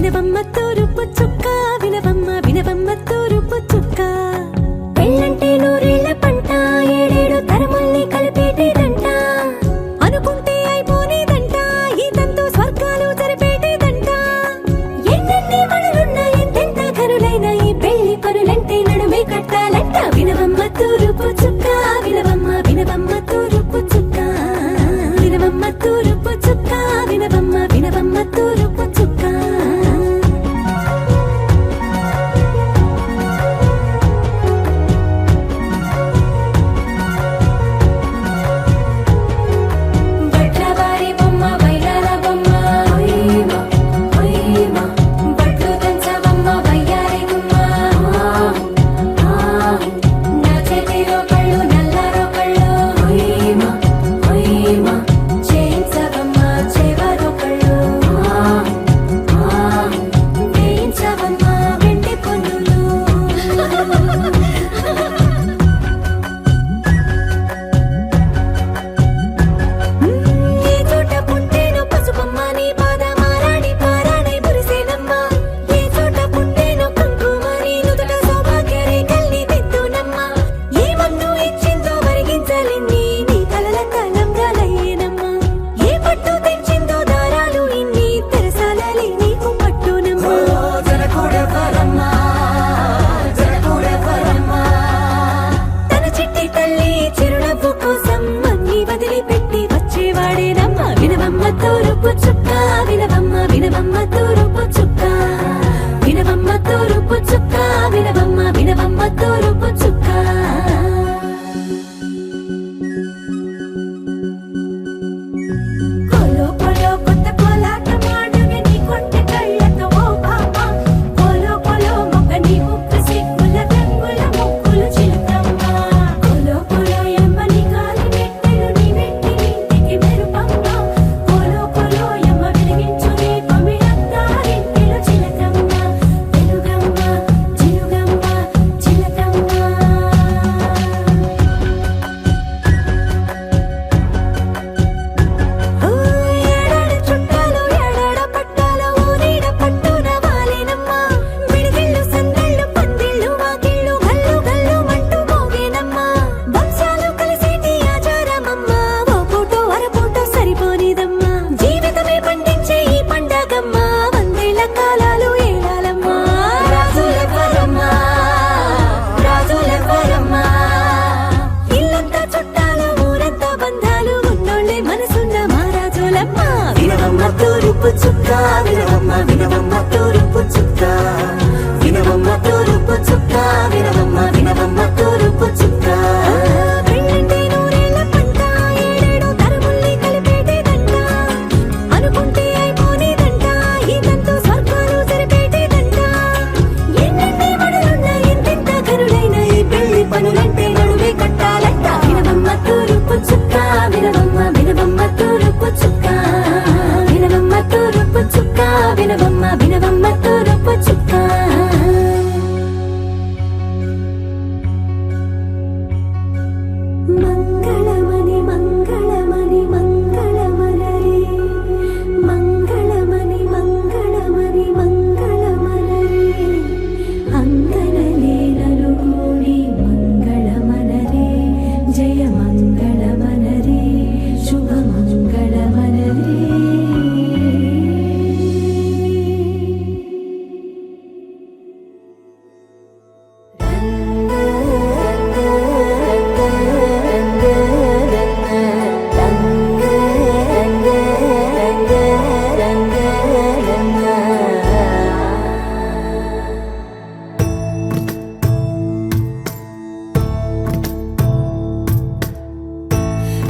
వినవమ్మ తూరుపు చుక్క వినవమ్మ వినవమ్మ తూరుపు చుక్క పెళ్ళంటే నూరేళ్ల పంట ఏడేడు తరముల్ని కలిపేటేదంట అనుకుంటే అయిపోనేదంట ఈ తంతు స్వర్గాలు జరిపేటేదంట ఎన్నెన్ని మనులున్న ఎంతెంత కరులైన ఈ పెళ్లి పనులంటే నడుమే కట్టాలంట వినవమ్మ తూరుపు చుక్క వినవమ్మ వినవమ్మ తూరుపు చుక్క వినవమ్మ తూరుపు చుక్క వినవమ్మ వినవమ్మ తూరుపు చుక్క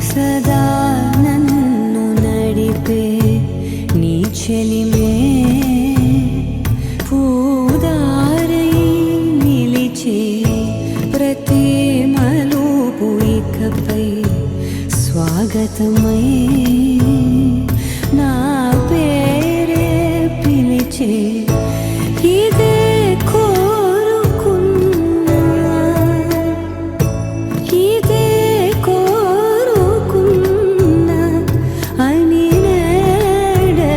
సదా నన్ను నడిపే నీ చెలిమే పూదారై నిలిచే ప్రతి మలుపు ఇకపై స్వాగతమై నా పేరే పిలిచే ఇదే అని నేడే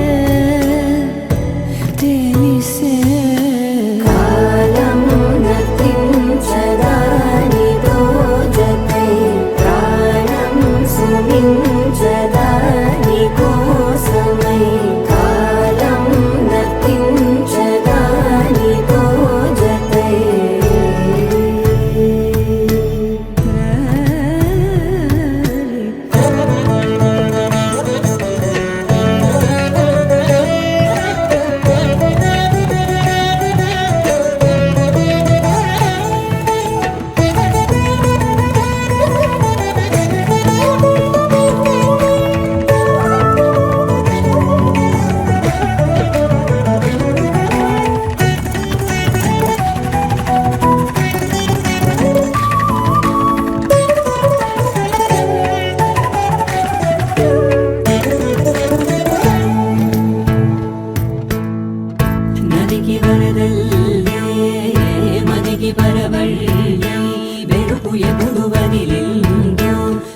ఎప్పుడు వదిలిందో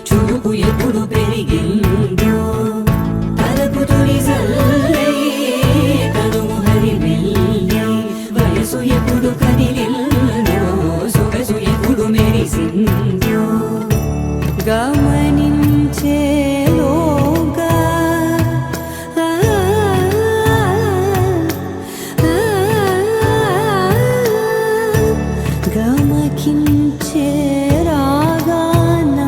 చూపు ఎప్పుడు పెరిగిందో తలపు తొలి జల్లై తనువు హరివెల్లై వయసు ఎప్పుడు కదిలిందో సొగసు ఎప్పుడు మెరిసిందో గమనించేలోగా గమకించే రాగాన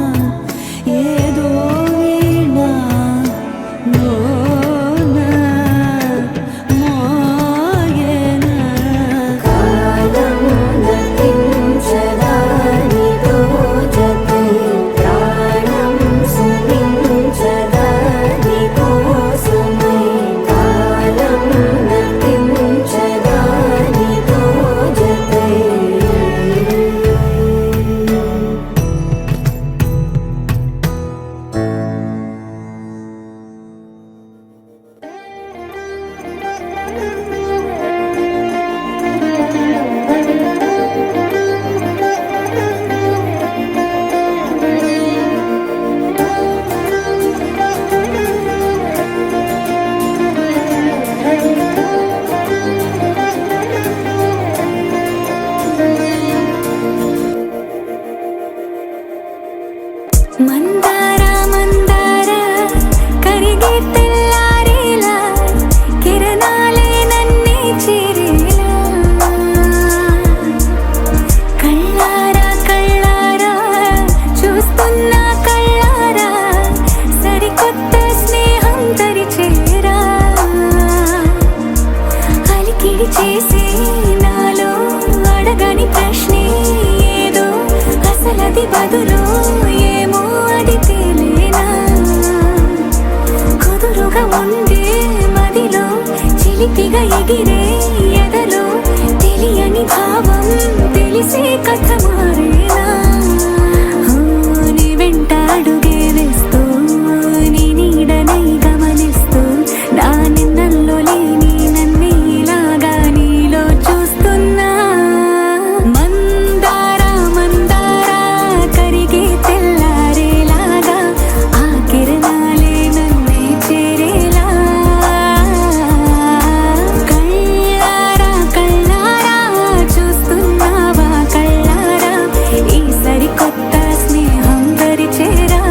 ఏదో వీణ లోన మోగెన కాలం గతించదానితో జతై ప్రాణం సుమించదాని కోసమై కాలం గతించదానితో జతై మందార మందార కరిగే తెల్లారేలా కిరణాలే నన్నే చేరేలా కళ్ళారా కళ్ళారా చూస్తున్నా కళ్ళారా సరికొత్త స్నేహం తరిచేరా అలికిడి చేసే నాలో అడగని ప్రశ్నే ఏదో అసలది బదులు ఏమో అది తేలేనా కుదురుగా ఉండే మదిలో చిలిపిగా ఎగిరే ఎదలో తెలియని భావం తెలిసే కథ మారేనా నీ వెంట అడుగే వేస్తూ నీ నీడనై గమనిస్తూ నా నిన్నల్లో లేని నన్నే ఇలాగా నీలో చూస్తున్నా మందార మందార కరిగే తెల్లారేలాగా ఆ కిరణాలే నన్నే చేరేలా కళ్ళారా కళ్ళారా చూస్తున్నావా కళ్ళారా ఈ సరికొత్త స్నేహం పరిచేరా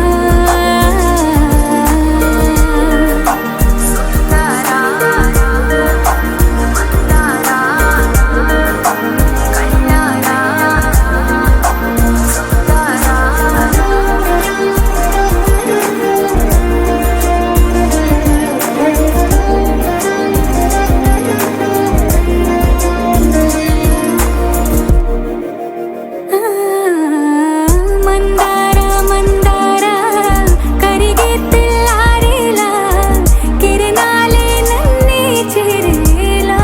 మందార మందార కరిగే తెల్లారేలా కిరణాలే నన్నే చేరేలా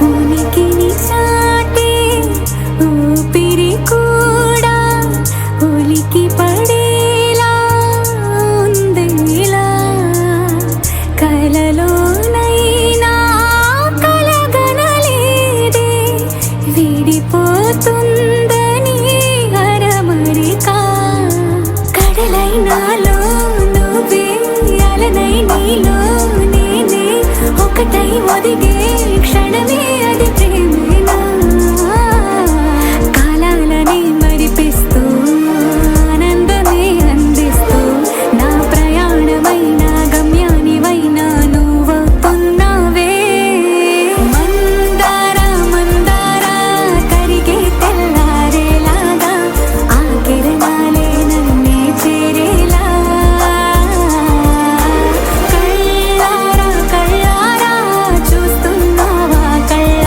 ఉనికిని చాటే ఊపిరి కూడా ఉలికి పడేలా ఉందేలా కలలోనైనా కలగనలేదే విడిపోతుందని అరమరిక కడలైనాలో నువ్వే అలనై నీలో నేనే ఒకటై ఒదిగే క్షణమే అది ప్రేమేనా కాలాలని మరిపిస్తూ ఆనందమే అందిస్తూ నా ప్రయాణమైన గమ్యానివైనా నువ్వవుతున్నావే మందార మందార కరిగే తెల్లారేలాగా ఆ కిరణాలే నన్నే చేరేలా కళ్ళారా కళ్ళారా చూస్తున్నావా కళ్ళారా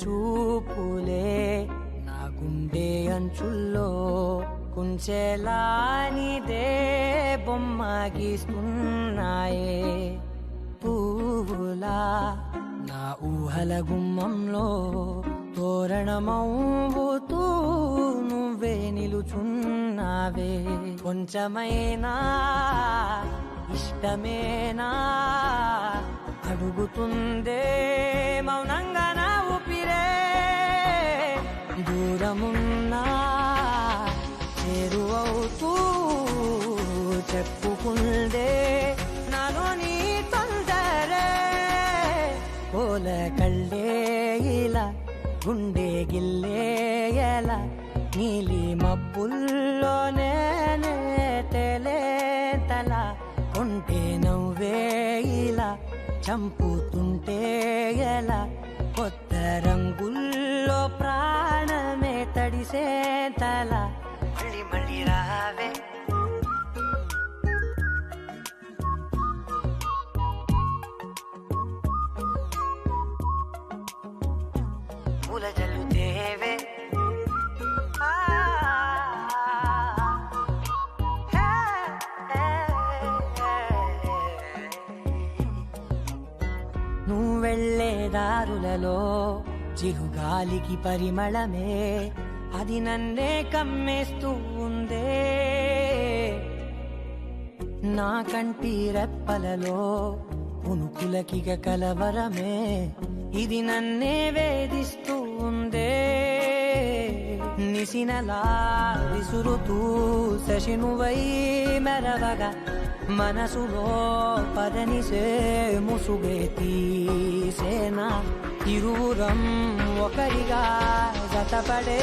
చూపులే నా గుండె అంచుల్లో కుంచెలానిదే బొమ్మ గీస్తున్నాయే పువ్వులా నా ఊహల గుమ్మంలో తోరణమవుతూ నువ్వే నిలుచున్నావే కొంచెమైనా ఇష్టమేనా అడుగుతుందే మౌనంగా నా ఊపిరే దూరమున్నా చేరువవుతూ చెప్పుకుందే నాలో నీ తొందరే కోల కళ్ళే ఇలా గుండె గిల్లే ఎలా నీలి మబ్బుల్లోనే తల కొంటే నవ్వే ఇలా చంపుతుంటే ఎలా కొత్త రంగుల్లో ప్రాణమే తడిసే తల మళ్ళీ మళ్ళీ రావే పూల జల్లుతేవే నువ్వు వెళ్ళే దారులలో చిరుగాలికి పరిమళమే అది నన్నే కమ్మేస్తూ ఉందే నా కంటి రెప్పలలో పునుకులకిగ కలవరమే ఇది నన్నే వేధిస్తూ ఉందే నిసినలా విసురుతూ శశినువై మెరవగా మనసులో పదనిసే ముసుగే తీసేనా ఇరువురం ఒకరిగా జతపడే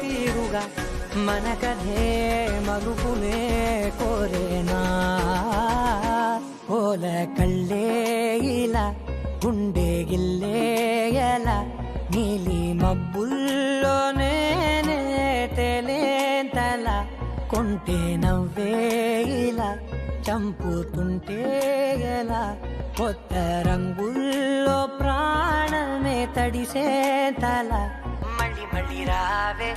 తీరుగా మన కథే మరుపునే కోరేనా ఓల కళ్ళే ఇలా గుండె గిల్లే ఎలా నీలి మబ్బుల్లోనే తేలేంతల కొంటే నవ్వే ఇలా చంపుతుంటే ఎలా కొత్త రంగుల్లో ప్రాణమే తడిసే తల మళ్ళీ మళ్ళీ రావే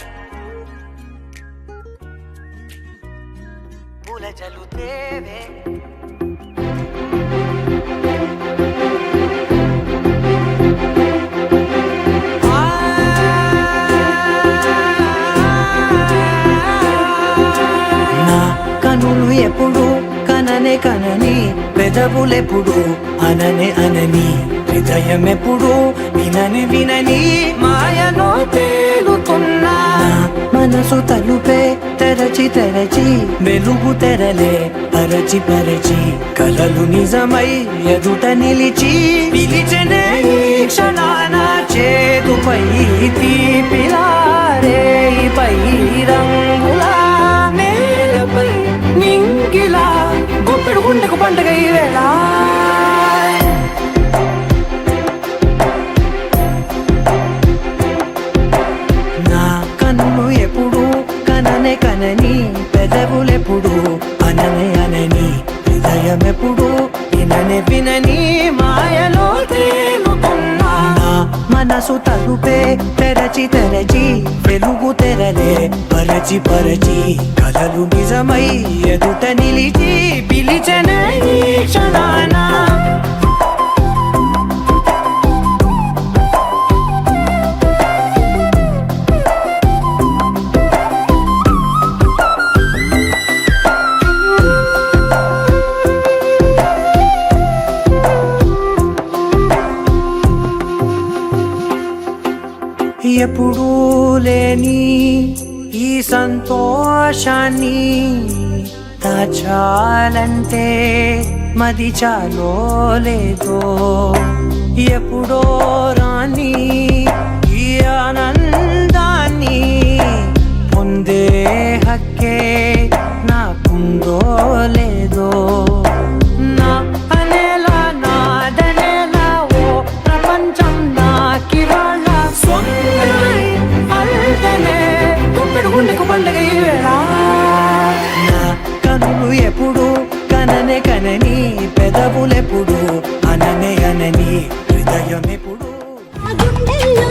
పూల జల్లుతేవే నా కనులు ఎప్పుడు కననే కనని పెదవులెప్పుడు అననే అనని హృదయం ఎప్పుడు వినని వినని మాయలో తేలుతున్నా మనసు తలుపే తెరచి తెరచి వెలుగు తెరలే పరచి పరచి కలలు నిజమై ఎదుట నిలిచి పిలిచనే ఈ క్షణాన చేతుపై తీపిలారే పై రంగులా నేలపై నింగిలా గొప్పెడు గుండెకు పండగ ఈ వేళ నా కన్ను ఎప్పుడు కననే కనని పెదవులెప్పుడు అననే అనని హృదయం ఎప్పుడు విననే వినని మాయలో తేలుతున్నా నా మనసు తలుపే తెరచి తెరచి వెలుగు తెరలే పరచి పరచి కలలు నిజమై ఎదుట నిలిచి పిలిచనే ఈ క్షణాన ఎప్పుడూ లేని ఈ సంతోషాన్ని దాచాలంటే మది చాలో లేదో ఎప్పుడో రాని ఈ ఆనందాన్ని పొందే హక్కే నాకుందో లేదో నా అనేలా నాదనేలా ఓ ప్రపంచం నాకివాళ్ళ పండుగ నా కనులు ఎప్పుడు కననే కనని పెదవులెప్పుడు అననే అనని హృదయం ఎప్పుడు గుండెల్లో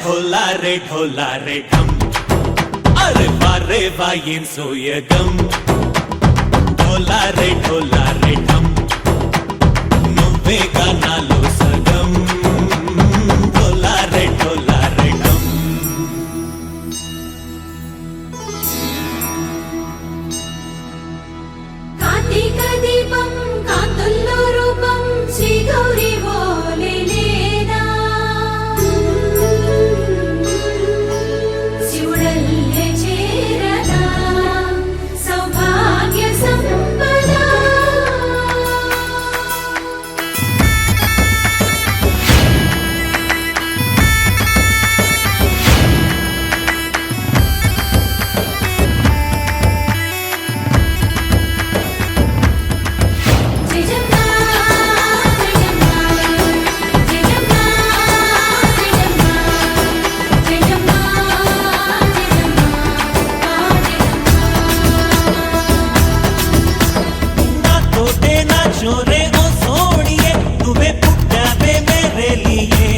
ढोला रे ढम अरे बारे वाइन सोयगम ढोला रे ढम నువ్వే గానాలో సగం ढोला रे ढम కార్తీక దీపం కాంతుల్లో రూపం శ్రీ గౌరీ ఓలే లేదా శివుడల్లే చేరదా సౌభాగ్య సంపద छोरे ओ सोनिए तुम्हें पुट्टावे मेरे लिए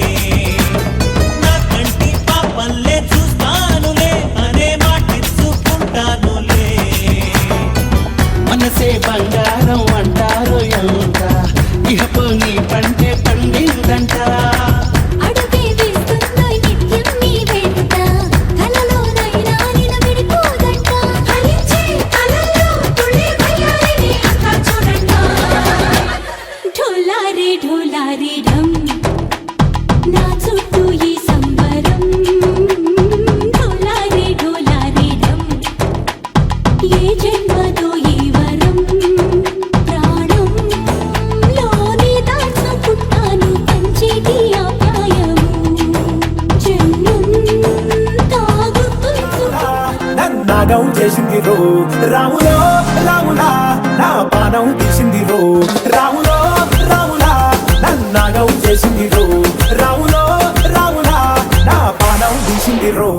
ना कंटी पापल्ले చూస్తానులే అనే మాటిచ్చుకుంటానులే మనసే బంగారం అంటారు ఎంత ఇహ పొంగి పంటే పండిందంట అడుగే వేస్తుందో నిత్యం నీ వెంట కలలోనైనా నిన్ను విడిపోదంట ఫలించే కలల్లో తుళ్ళి వయ్యారిని అంతా చూడంట ढोला रे ढम నా చుట్టూ ఈ సంబరం ढोला रे ढम ఏ జన్మదో ఈ వరం ప్రాణం లోని దాచుకుంటాను పంచేటి అపాయము జన్మం తాగుతుందో నన్నాగం చేసింది రో రాములో రాములా నా పానం తీసింది రో రాములో రాములా నన్నాగం చేసింది రో రాములో రాములా నా పానం తీసింది రో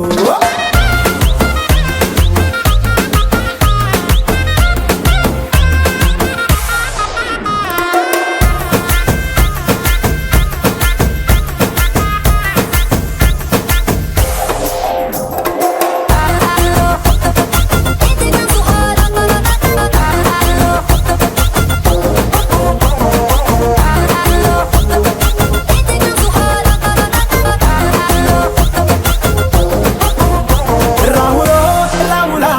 రాములో రాములా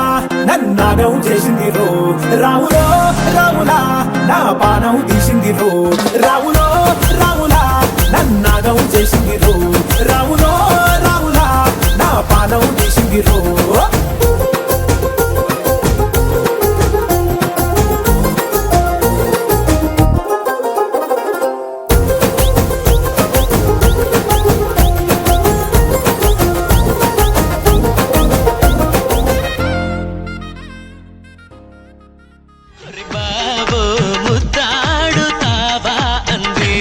నన్నాగం చేసింది రో రాములో రాములా నా పానం తీసింది రో రాములో రాములా నన్నాగం చేసింది రో రాములో రాములా నా పానం తీసింది రో అరే బాబో ముద్దాడుతావా అంది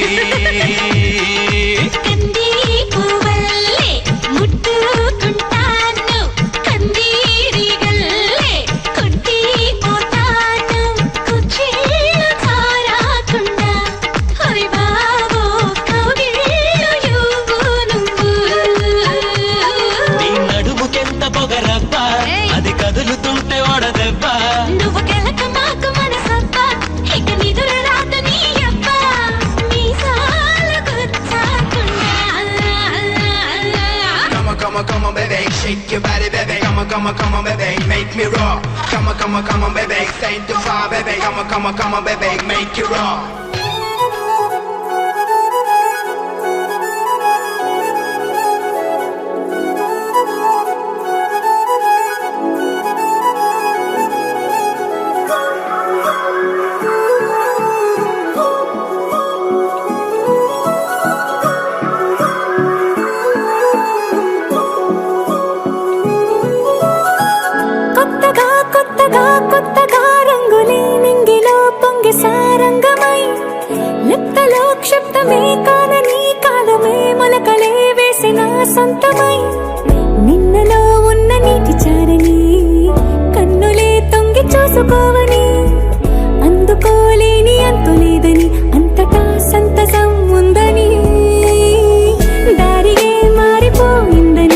కంది పువ్వల్లే ముట్టుకుంటాను కందీరి గల్లే కొట్టిపోతాను కుచ్చిళ్ళు చారాకుండా హరి బాబో కౌగిళ్ళు యువు నువ్వు నీ నడుముకెంత పొగరబ్బా అది కదులుతుంటే ఓడదెబ్బా నువ్వు గెలక మాకు మనసబ్బా ఇక నిదుర రాత నీ అబ్బా మీసాలు గుచ్చాకుండా Come on, baby, shake your body, baby. Come on, baby, make me raw. Come on, baby, stand too far, baby. Come on, baby, make it raw. కొత్తగా కొత్తగా కొత్తగా రంగులే నింగిలో పొంగి సారంగమై లిప్తలో క్షిప్తమే కాదని కాలమే మొలకలే వేసిన సొంతమై నిన్నలో ఉన్న నీటి చారని కన్నులే తొంగి చూసుకోవని అందుకోలేని అంతు లేదని అంతటా సంతసం ఉందని దారియే మారిపోయిందని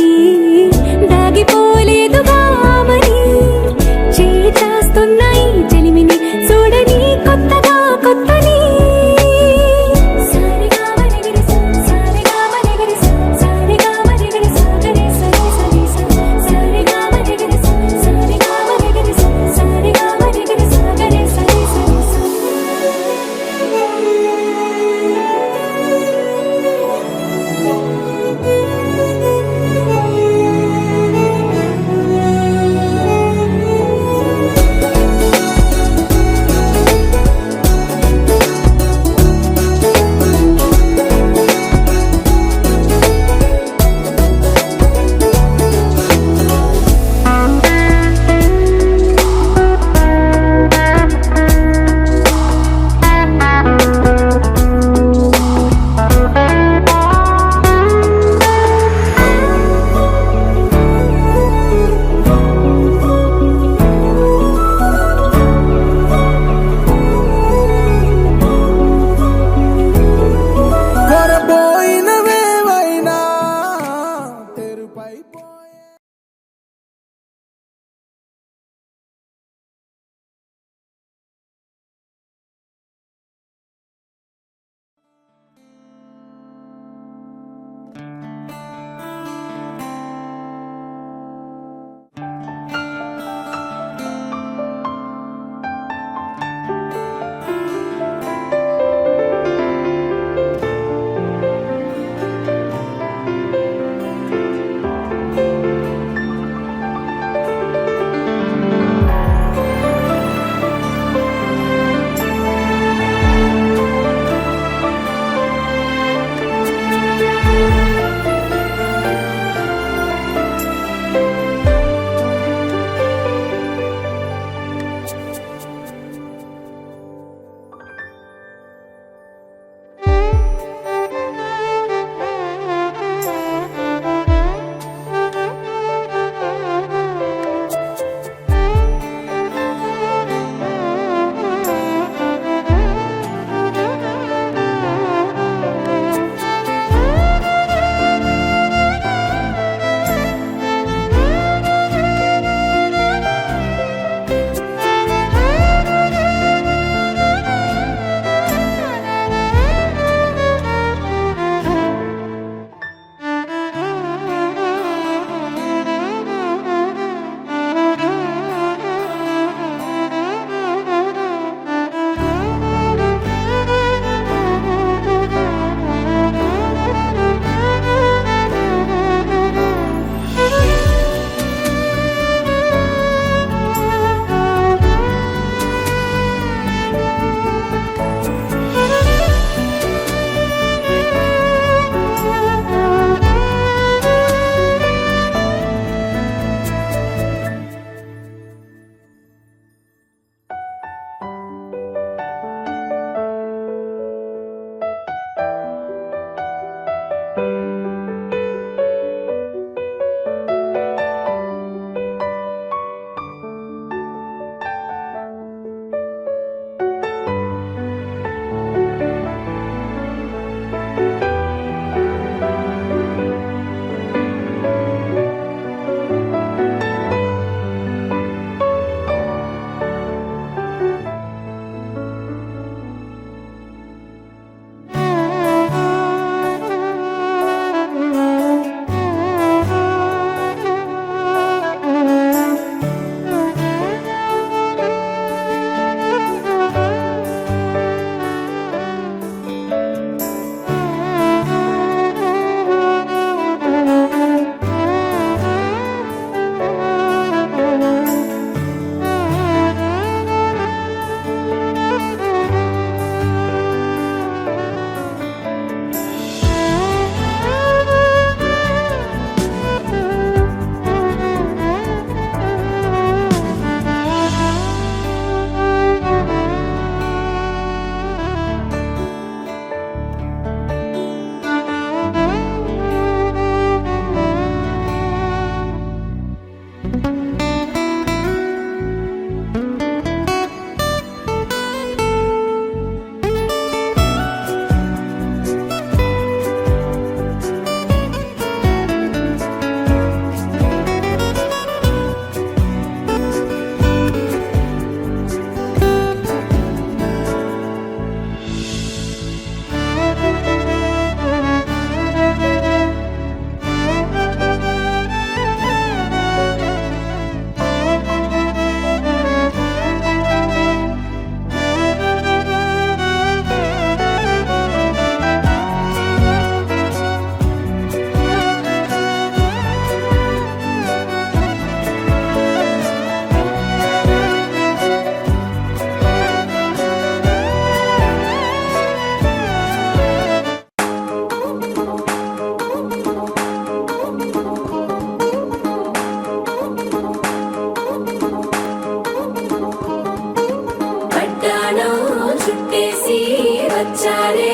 వచ్చారే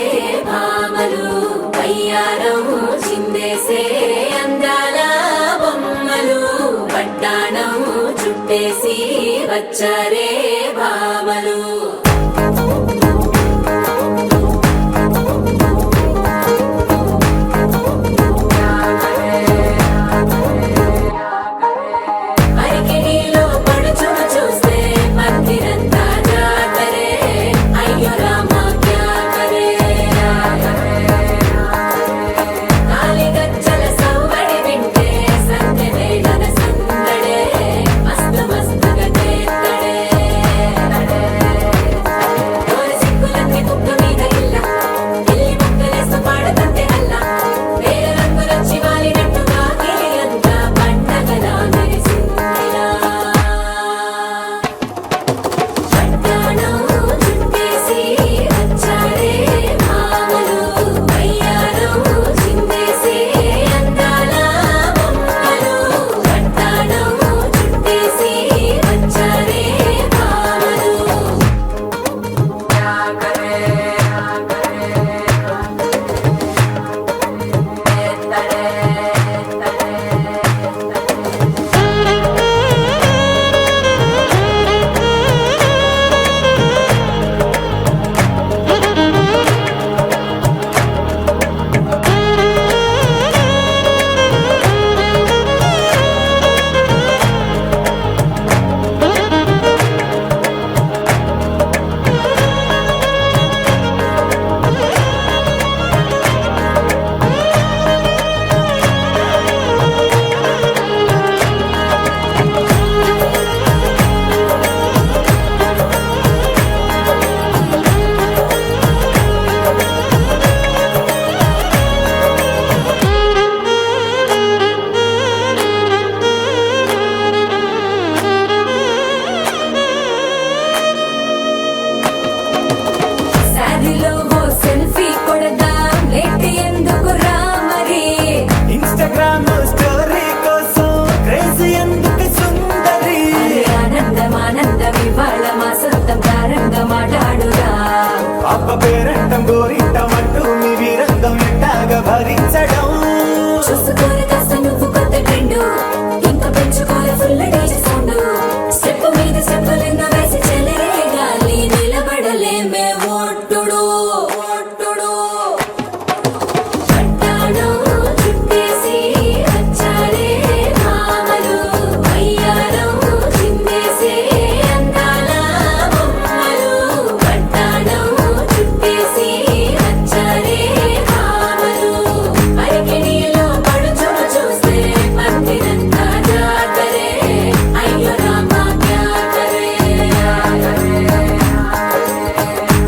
భామలు అయ్యారం చిందేసే అందాల బొమ్మలు పట్టాణం చుట్టేసి వచ్చారే భామలు అరికిడిలో పడుచును చూస్తే మందిరంతా జాతరే అయ్యో రామా క్యా కరే కాలిగజ్జల సవ్వడి వింటే సంధ్య వేళల సందడే మస్తు మస్తుగా చేత్తడే తోర సిగ్గులన్నీ కుక్క మీద ఇల్ల ఇల్లి ముక్కలేస్తూ పాడతంతే అల్ల వేల రంగులొచ్చి వాలినట్టుగా గిలియంతా పండగలా మెరిసిందిలా పట్టాణం చుట్టేసి వచ్చారే భామలు అయ్యారం చిందేసే అందాల బొమ్మలు పట్టాణం చుట్టేసి వచ్చారే భామలు శారీలో ఓ సెల్ఫీ కొడదాం లేట్ ఎందుకు రా మరి ఇన్స్టాగ్రామ్ స్టోరీ కోసం క్రేజీ ఎందుకు సుందరి అరే ఆనందం ఆనందం ఇవాళ మా సొంతం ప్రారంగా మాట్లాడురా అప్ప పేరంటం గోరింటం అంటూ మీ వీరంగం ఎట్టాగా భరించడం చూసుకోరు కాస్త నువ్వు కొత్త ట్రెండ్ ఇంకా పెంచుకోలే ఫుల్ డీజే సౌండ్ స్టెప్ మీద స్టెప్పులెన్నో వేసి చెలే గాలి నిలబడలేమే ఒట్టుడు ఒట్టుడు పట్టాణం చుట్టేసి వచ్చారే భామలు అయ్యారం చిందేసే అందాల బొమ్మలు పట్టాణం చుట్టేసి వచ్చారే భామలు అరికిడిలో పడుచును చూస్తే మందిరంతా జాతరే అయ్యో రామా క్యా కరే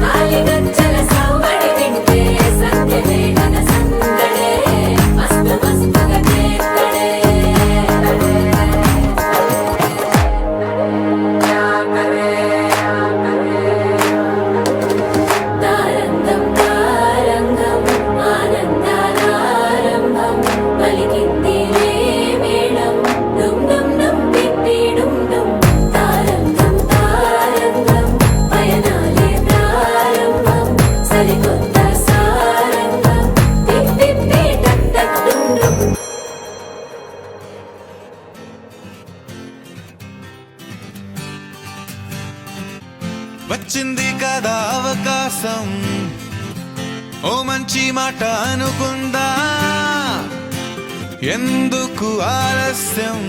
కాలిగజ్జల సవ్వడి వింటే సంధ్య వేళల సందడే మస్తు మస్తుగా చేత్తడే తారంగం తారంగం ఆనందారారంభం పలికింది రే మేళం డుమ్ డుమ్ డుమ్ పిప్పి డుమ్ డుమ్ తారంగం తారంగం పయనాలే ప్రారంభం సరికొత్త సారంగం పిప్పి టక్ టక్ డుమ్ డుమ్ వచ్చింది కదా అవకాశం ఓ మంచి మాట అనుకుందా ఎందుకు ఆలస్యం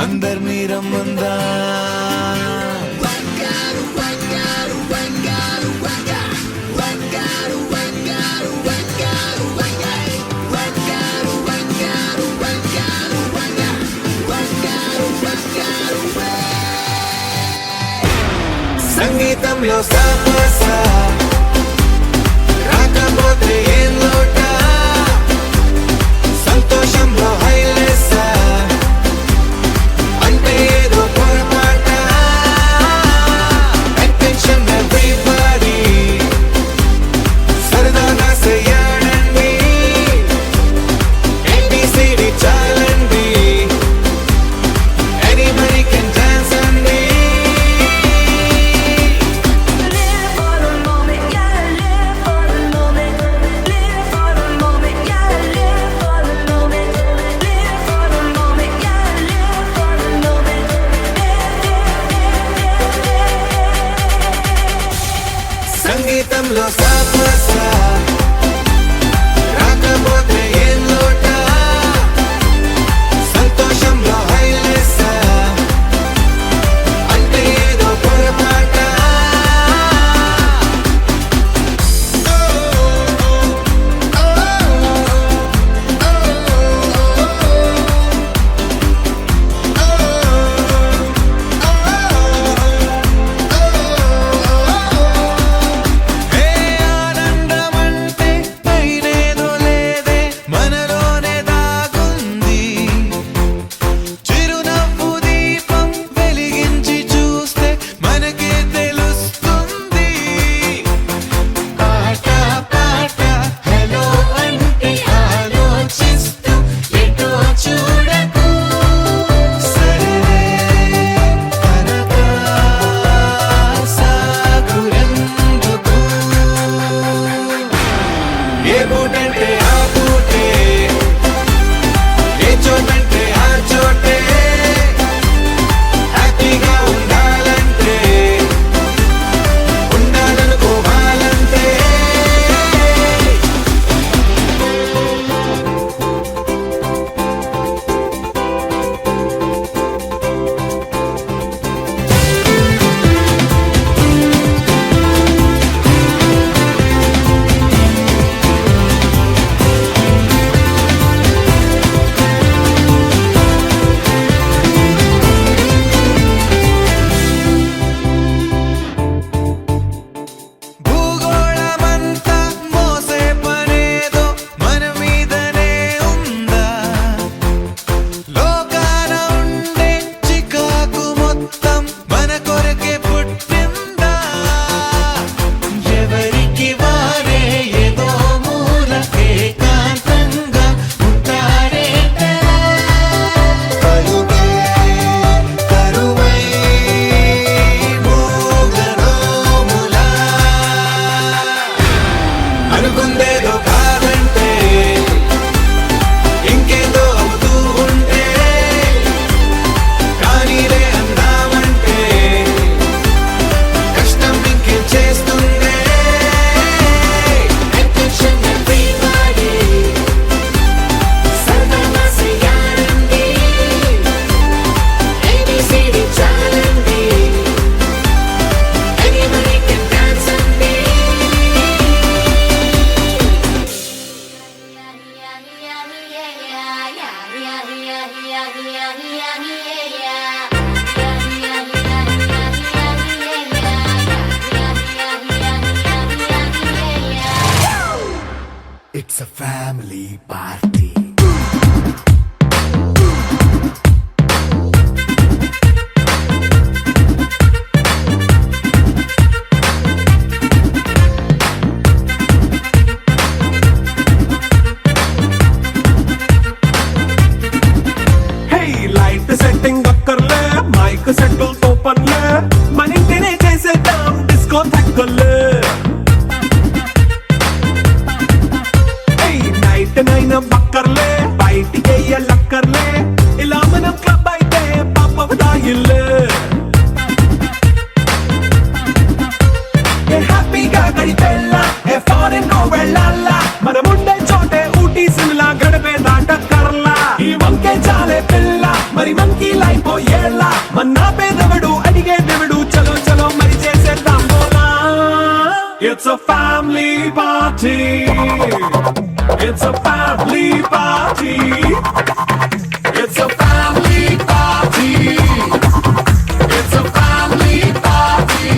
అందర్నీ రమ్మందా సంగీతంలో సాపస రాకపోతే ఏం లోట సంతోషంలో హైలెస్స అంటే ఏదో పొరపాట అటెన్షన్ ఎవ్రీబడీ సరదాగా చెయ్యాడండి ABCD చాలండి anybody can dance అండి Live for the moment, yeah. సంతోషంలో సాపసా రాకపోతే ఏం లోట సంతోషంలో హైలెస్సా అంటే ఏదో పొరపాట ఏ ఆనందమంటే పైనేదో లేదే మనలోనే దాగుంది చిరునవ్వు దీపం వెలిగించి చూస్తే మనకే తెలుస్తుంది పాట పాట హలో అంటే ఆలోచిస్తూ ఎటో చూడకు సరే అనగా సాగురెందుకు ఏ పూటంటే ఆ పూటే ఏ చోటంటే ఆ చోటే హ్యాపీగా ఉండాలంటే ఉండాలనుకోవాలంటే భూగోళమంతా మోసే పనేదో మన మీదనే ఉందా లోకాన ఉండే చికాకు మొత్తం మన కొరకే పుట్టిందా ఎవరికి వారే ఏదో మూల ఏకాంతంగా ఉంటారేటలా కలుగే కరువై మూగనోములా అనుకుందేదో కాదంటే ఇంకేదో అవుతూ ఉంటే కానీలే అందామంటే కష్టం ఇంకేం చేస్తుందే Attention everybody, సరదాగా చేయాలండి, ABCD చాలండి, anybody can dance అండి. It's a family party. Hey, light setting అక్కర్లే మైక్ సెట్టుల్ తో పనిలే మన ఇంటినే చేసేద్దాం డిస్కో థక్కర్లే నైట్ నైన్ బక్కర్లే బయటికి వెయ్యలక్కర్లే ఇలా మనం క్లబ్ అయితే పాప ఇల్లే హ్యాపీగా గడిపెళ్ళా ఏ ఫారెన్ నో వెళ్ళాలా మనముండే చోటే ఊటీ సిమ్లా గడిపే దాటక్కర్లా ఈ వంకే చాలే పిల్ల మరి మంకీ లైఫ్ ఏళ్ళ మన్నా పేదవడు అడిగే దేవుడు చలో చలో మరి చేసేద్దాం బోలా it's a family party it's a family party it's a family party it's a family party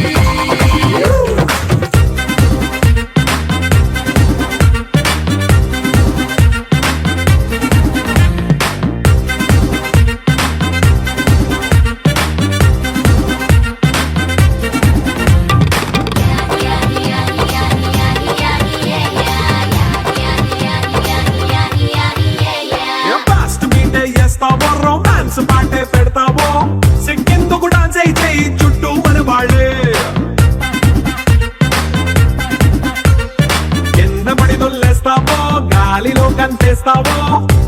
fast meet చేస్తావో రొమాన్స్ పాటే పెడతావో సిగ్గెందుకు డాన్స్ అయితే చుట్టూ మన వాళ్ళే కింద పడి దొల్లేస్తావో గాలిలో కంటేస్తావో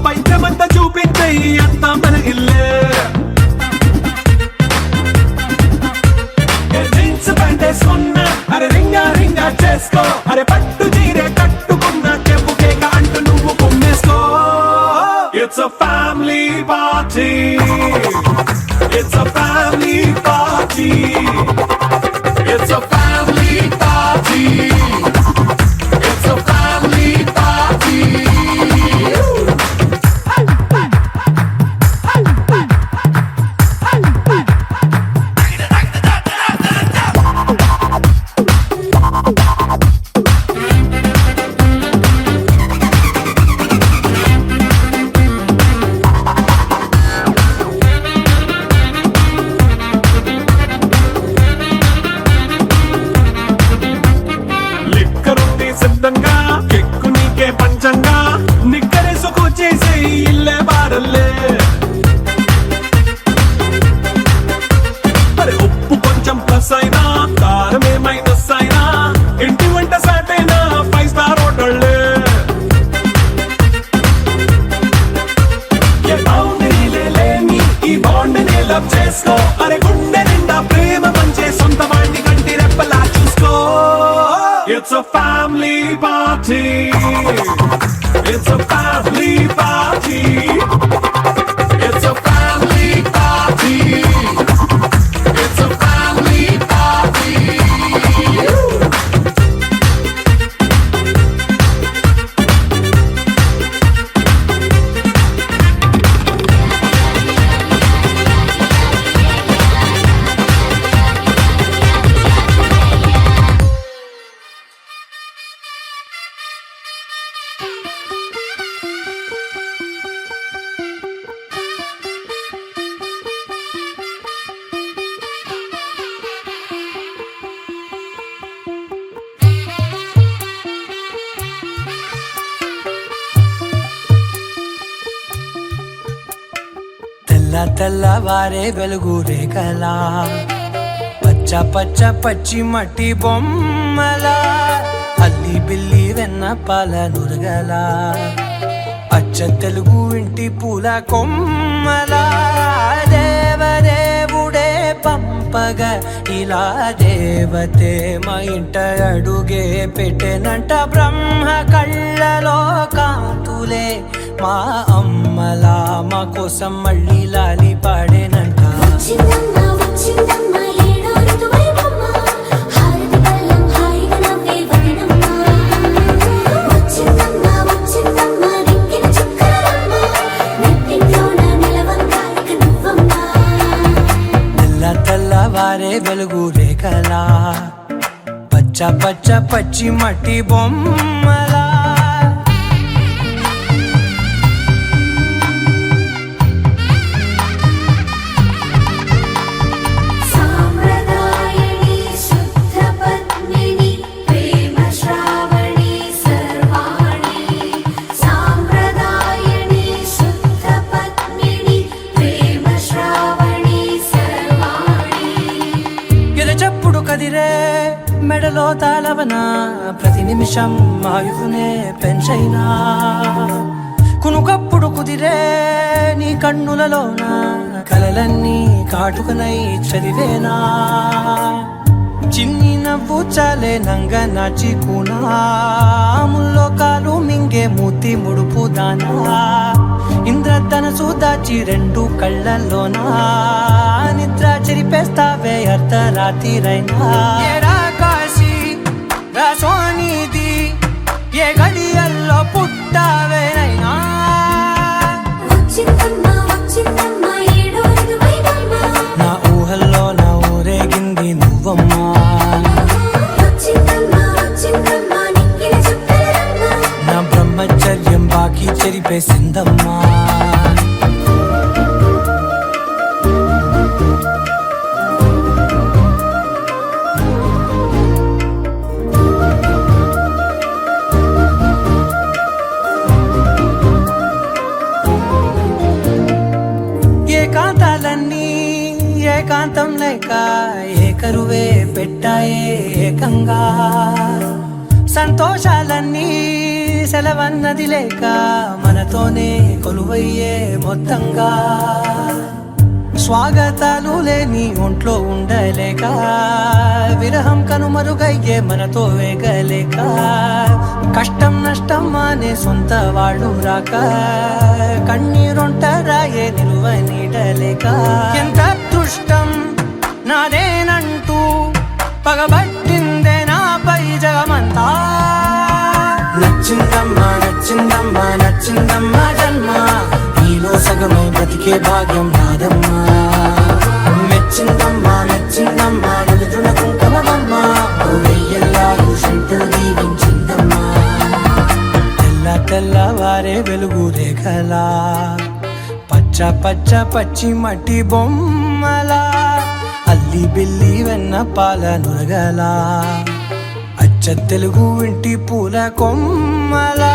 పైద్యమంతా చూపించే అంతా మన ఇల్లే జీన్స్ ప్యాంట్ వేసుకున్నా అరే రింగా రింగా చేసుకో ప్లస్ అయినా కారమే మైనస్ అయినా ఇంటి వంట సాటైనా 5 స్టార్ హోటళ్ళే ఏ బౌండరీలే లేని ఈ బాండ్ ని లవ్ చేసుకో అరే గుండె నిండా ప్రేమ పంచే సొంత వాడిని కంటి రెప్పలా చూసుకో It's a family party It's a family party It's a family party It's a family party తెల్లవారే వెలుగు రేఖలా పచ్చ పచ్చ పచ్చి మట్టి బొమ్మలా అల్లి బిల్లి వెన్న పాల నురగలా అచ్చ తెలుగు ఇంటి పూల కొమ్మలా దేవదేవుడే పంపగ ఇలా దేవతే మా ఇంట అడుగే పెట్టెనంట బ్రహ్మ కళ్ళలో కాంతులే మా అమ్మలా మా కోసం మళ్ళీ లాలి పాడేనంట వచ్చిందమ్మ వచ్చిందమ్మ ఏడో ఋతువైవమ్మ హారతి పళ్ళం హాయిగా నవ్వే వదనమ్మ వచ్చిందమ్మ వచ్చిందమ్మ దిక్కిన చుక్కలమ్మ నెట్టింట్లోన నిలవంగా ఇక నువ్వమ్మ తెల్లవారే వెలుగు రేఖలా పచ్చ పచ్చ పచ్చి మట్టి బొమ్మలా సాంప్రదాయని శుద్ధ పద్మిని ప్రేమ శ్రావణి సర్వాణి సాంప్రదాయని శుద్ధ పద్మిని ప్రేమ శ్రావణి సర్వాణి ఎరచప్పుడు కదిరే మెడలో తాళవన ప్రతి నిమిషం ఆయువునే పెంచైనా కునుకప్పుడు కుదిరే నీ కన్నులలోన కలలన్నీ కాటుకనై చదివేనా చిన్ని నవ్వు చాలే నంగ నాచి కూనాముల్లో కాలు మింగే మూతి ముడుపు దానా ఇంద్రధనసు దాచి రెండు కళ్ళల్లోనా నిద్ర చెరిపేస్తావే అర్ధరాత్రిరైనా ఏడా కాశీ రాసోనిది ఏ గడియల్లో పుట్టావేనైనా వచ్చిందమ్మ వచ్చిందమ్మ ఏడో ఋతువైవమ్మ నా ఊహల్లో నా ఊరేగింది నువ్వమ్మా వచ్చిందమ్మ వచ్చిందమ్మ నిక్కిన చుక్కలమ్మ నా బ్రహ్మచర్యం బాకీ చెరిపేసిందమ్మా ఏకాంతాలన్నీ ఏకాంతం లేక ఏకరువే పెట్టాయే ఏకంగా సంతోషాలన్నీ సెలవన్నది లేక మనతోనే కొలువయ్యే మొత్తంగా స్వాగతాలు లేని ఒంట్లో ఉండలేక విరహం కనుమరుగయ్యే మనతో వేగలేక కష్టం నష్టం అనే సొంత వాళ్ళు రాక కన్నీరొంటరాయే నిలువ నీడలేక ఎంత అదృష్టం నాదేనంటూ పగబట్టిందే నాపై జగమంతా నచ్చిందమ్మా నచ్చిందమ్మా నచ్చిందమ్మా జన్మ నీలో సగమై బ్రతికే భాగ్యం నాదమ్మా మెచ్చిందమ్మా మెచ్చిందమ్మా నిలుతున్న కుంకుమమ్మా వెయ్యల్లాగు శంకరు దీవించిందమ్మా తెల్లవారే వెలుగు రేఖలా పచ్చ పచ్చ పచ్చి మట్టి బొమ్మలా అల్లి బిల్లి వెన్న పాల నురగలా అచ్చ తెలుగు ఇంటి పూల కొమ్మలా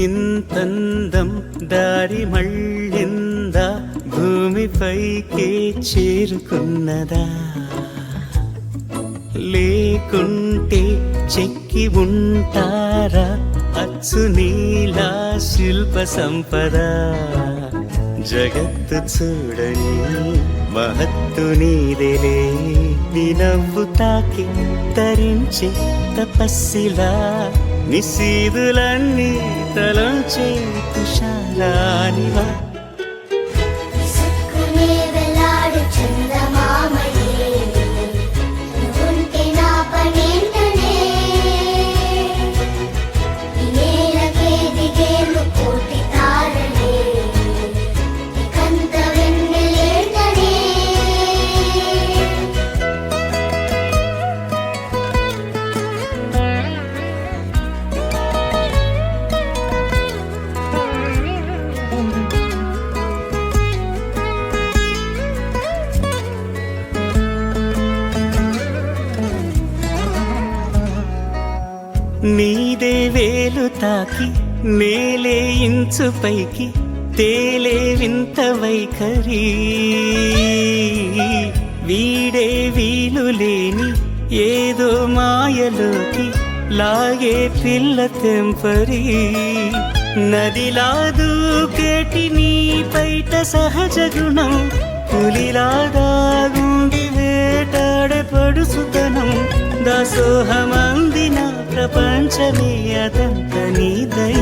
ఇంతందం దారి మళ్ళిందా భూమిపైకే చేరుకున్నదా లేకుంటే చెక్కి ఉంటారా అచ్చు నీలా శిల్ప సంపద జగత్తు చూడని మహత్తు నీదేలే నీ నవ్వు తాకి తరించే తపస్సిలా నిశీదులన్నీ తలంచే తుషారానివా విసుక్కునే వెలాడు చందమామయే నువ్వుంటే నా పనేంటనే ఈ నేలకే దిగేలు కోటి తారలే ఇకంత వెన్నెలేటనే నీదే వేలు తాకి నేలే ఇంచు పైకి తేలే వింత వైఖరి వీడే వీలు లేని ఏదో మాయలోకి లాగే పిల్ల తెంపరి నదిలా దూకేటి నీ పైట సహజ గుణం పులిలాగా గుండి వేటాడే పడుసుతనం దాసోహమందిన ప్రపంచమే అదంత నీదై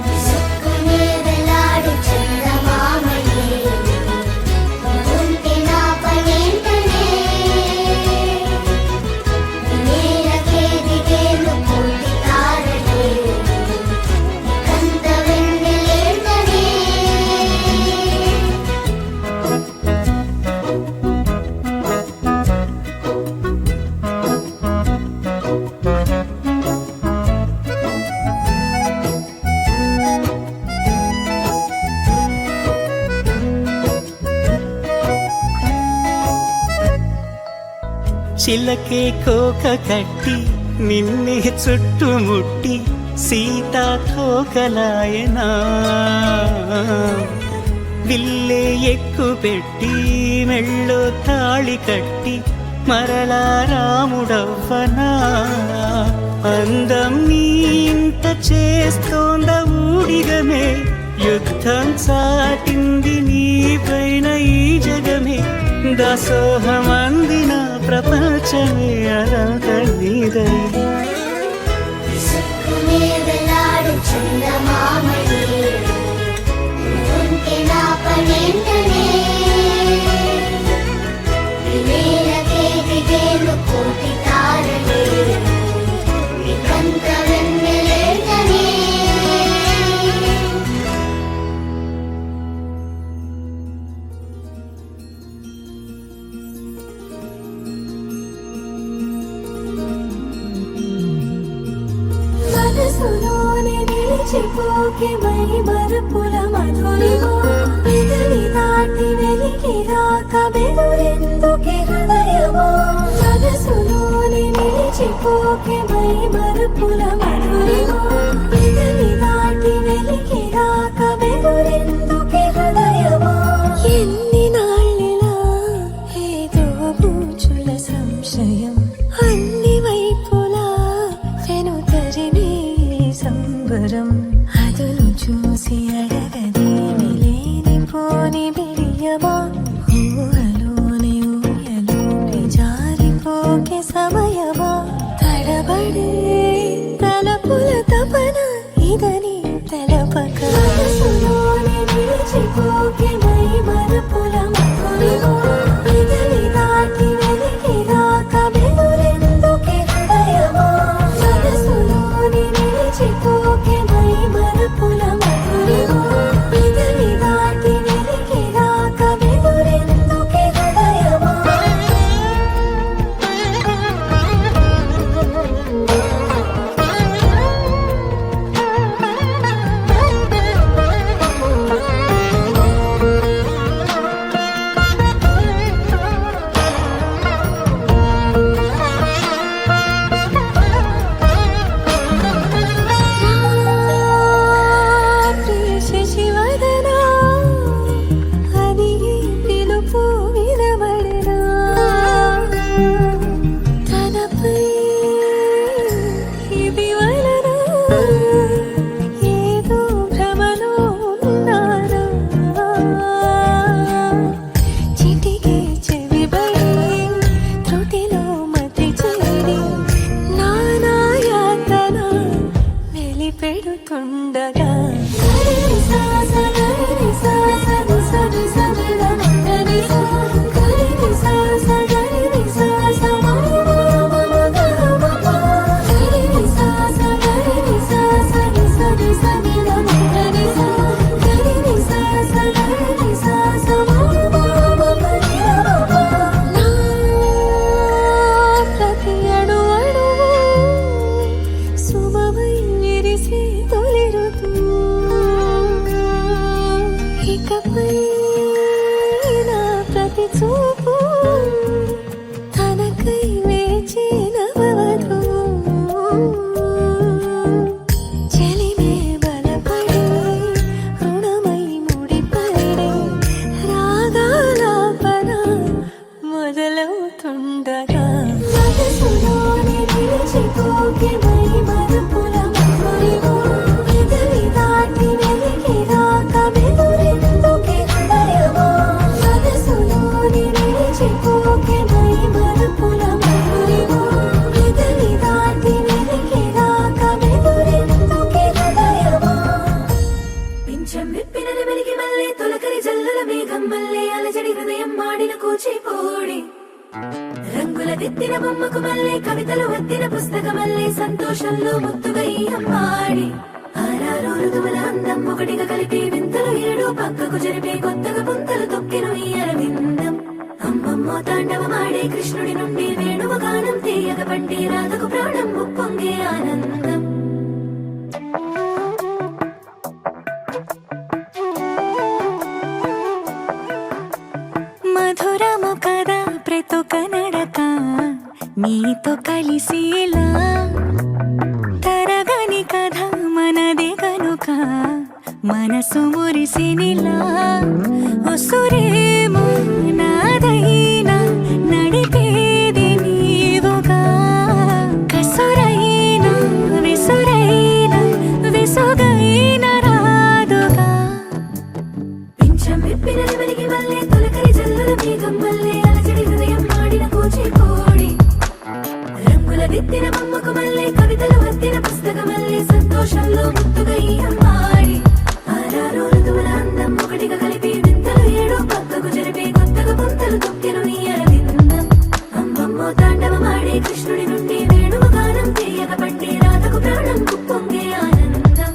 విసుక్కునే వెలాడు చందమామయే నువ్వుంటే నా పనేంటనే ఈ నేలకే దిగేలు కోటి తారలే ఇకంత వెన్నెలేటనే చిలకే కోక కట్టి నిన్నే చుట్టుముట్టి సీతాకోకలాయనా విల్లే ఎక్కు పెట్టి మెళ్ళో తాళి కట్టి మరలా రాముడవ్వనా అందం నీ ఇంత చేస్తోంద ఊడిగమే యుద్ధం చాటింది నీ పైన ఈ జగమే దాసోహమందిన ప్రపంచమే అదంత నీదై విసుక్కునే వెలాడు చందమామయే నువ్వుంటే నా పనేంటనే ఈ నేలకే దిగేలు కోటి తారలే ఇకంత వెన్నెలేటనే మనసులోనే నిలిచిపోకే మై మరపుల మధురిమో పెదవి దాటి వెలికి రాక బెదురెందుకే హృదయమో మనసులోనే నిలిచిపోకే మై మరపుల మధురిమో పెదవి దాటి వెలికి రాక బెదురెందుకే హృదయమో ఎన్ని నాళ్ళిలా ఏదో బూచుల సంశయం అన్ని వైపులా వెనుతరిని సంబరం అదును చూసి అడగదేమి లేనిపోని బిడియమా ఊహలోని ఊయలోకి జారిపోకే సమయమా తడబడే తలపుల తపన నాకై వేచిన వధువు చెలిమే బలపడి రుణమై ముడిపడి రాగాలాపన మొదలవుతుండగా మనసులోని నిలిచిపోకే మై మరుపుల మధురిమో ఎదరి దాటి వెలికి రాక వెలురెందుకే హృదయమో మనసులోని నిలిచిపోకే మై మరుపుల మధురిమో ఎదరి దాటి వెలికి రాక వెలురెందుకే హృదయమో పింఛం విప్పిన వెలికి మళ్ళీ తొలకరి జల్లుల మేఘం మళ్ళీ అలజడి హృదయం మాడిన కూచిపోడి రంగుల దిద్దిన బొమ్మకు మళ్ళీ కవితలు వద్దిన పుస్తకమల్లే సంతోషంలో ముద్దుగా ఈ అమ్మాడి ఆరారు ఋతువుల అందం ఒకటిగా కలిపి వింతలు ఏడు పక్కకు జరిపే కొత్తగా పుంతలు తొక్కిన ఈ అరవిందం అమ్మమ్మో తాండవమాడే కృష్ణుడి నుండి వేణువు గానం తీయగ పండి రాధకు ప్రాణం ఉప్పొంగే ఆనందం మధురము కదా ప్రతొక నడక నీతో కలిసేలా తరగని కథ మనదే కనుక మనసు మురిసినిలా ఉసురేమో నాదైనా నడిపేది నీవుగా కసురైనా విసురైనా విసుగైన రాదుగా పింఛం విప్పిన వెలికి మళ్ళీ తొలకరి జల్లుల మేఘం మళ్ళీ అలజడి హృదయం మాడిన కూచిపోడి రంగుల దిద్దిన బొమ్మకు మళ్ళీ కవితలు వద్దిన పుస్తకమల్లే సంతోషంలో ముద్దుగా ఈ అమ్మాడి ఆరారు ఋతువుల అందం ఒకటిగా కలిపి వింతలు ఏడు పక్కకు జరిపే కొత్తగా పుంతలు తొక్కిన ఈ అరవిందం అమ్మమ్మో తాండవమాడే కృష్ణుడి నుండి వేణువు గానం తీయగ పండి రాధకు ప్రాణం ఉప్పొంగే ఆనందం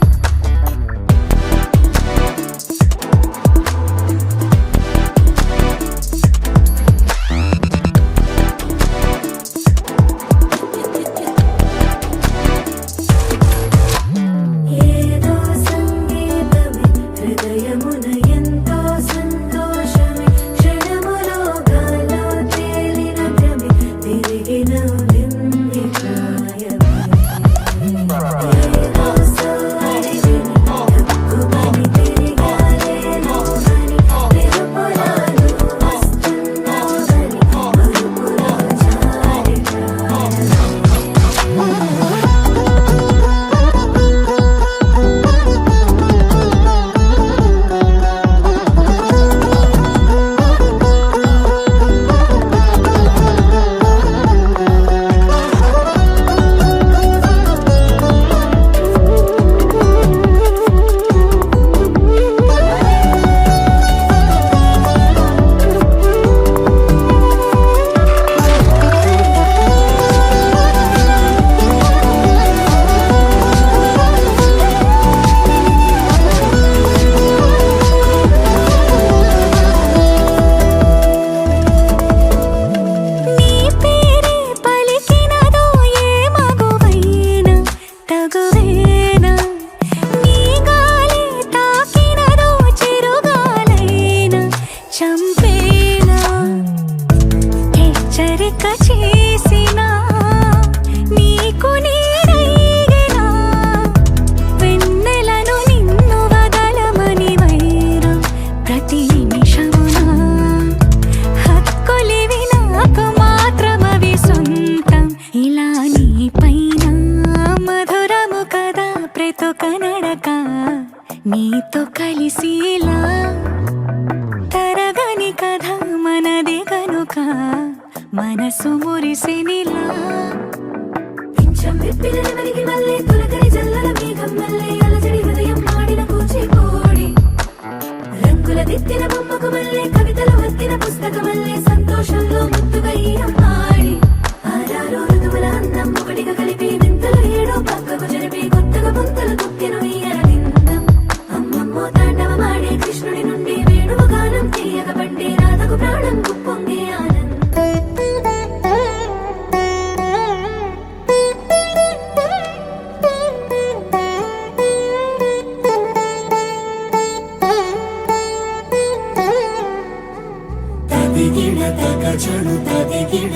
ఏదో సంగీతమే హృదయమున ఎంతో సంతోషమే క్షణములో గాలో తేలిన భ్రమే తిరిగిన వింది ప్రాయమే ఏదో సోడిని హక్కుమని తిరిగాలేను అని తిరుపురాలు వస్తున్నావని మరుపులో చాడి నీ పేరే పలికినదో ఏ మగువైనా తగువేనా నీ గాలి తాకినదో చిరుగాలైనా చంపేనా హెచ్చరిక చేసినా నీకు నీడైనా వెన్నెలను నిన్ను వదలమని వైరం ప్రతి నిమిషమునా హక్కులివి నాకు మాత్రమవి సొంతం ఇలా నీ పైన మధురము కదా ప్రతొక నడక నీతో కలిసేలా తరగని కథ మనదే కనుక మనసు మురిసినిలా పింఛం విప్పిన వెలికి మళ్ళీ తొలకరి జల్లుల మేఘం మళ్ళీ అలజడి హృదయం మాడిన కూచిపోడి రంగుల దిద్దిన బొమ్మకు మళ్ళీ కవితలు వద్దిన పుస్తకమల్లే సంతోషంలో ముద్దుగా ఈ అమ్మాడి ఆరారు ఋతువుల అందం ఒకటిగా కలిపి వింతలు ఏడు పక్కకు జరిపి కొత్తగా పుంతలు తొక్కిన ఈ అరవిందం అమ్మమ్మో తాండవమాడే కృష్ణుడి నుండి వేణువు గానం తీయగ పండి రాధకు ప్రాణం ఉప్పొంగే ఆనందం తదిగిడ తగ చెడు తదిగిడ